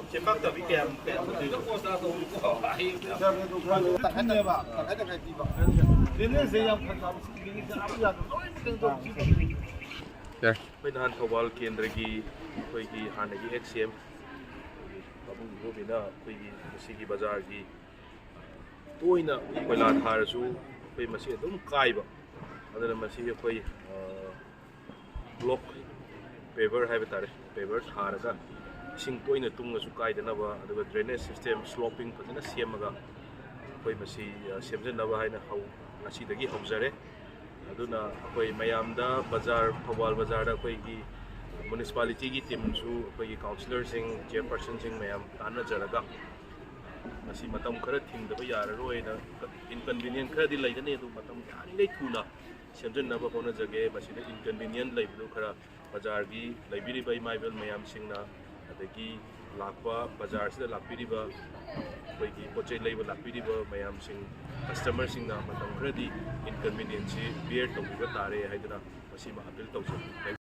Cembak tapi kayak itu kota tuh kok air. Tak ada pak, tak ada kayak gitu. Ini saya yang pertama ini apa ya? Yeah. ไม่นานทวารเคนรกีคุยกีฮันกี XCM บับุโรบินะคุยกีมัสกีบาซาร์กีตัวอินะเวลาทาร์ซูคุยมัสกีต้องไกลบ่อันนั้นมัสกีคุยบล็อกเปเปอร์ให้ไปตาร์เปเปอร์ทาร์ก็สิ่งตัวอินะตุ้งก็สุกไกลเดนะว่าอันนั้น drainage system sloping พัฒนาเสียมก็คุยมัสกีเสียมเจนนะว่าให้นะเขาอาชีพตะกี้เขาจะเร่aduna akoi mayamda bazar thawal bazar da akoi gi municipality gi team su akoi gi councillor sing chairperson sing mayam tanna jaraga masi matam khara thing da ba yar roi na inconvenient khara di laida ne du matam yani nei thuna semjen na ba pona jage masi da inconvenient lai bu khara bazar gi laibiri bai maibel mayam sing na adagi lakpa bazar sida lakpiri ba akoi gi pochai lai ba lakpiri ba mayam sing customer sing na matam khara di inconvenience bear to ga tare haidana masi ma appeal tawse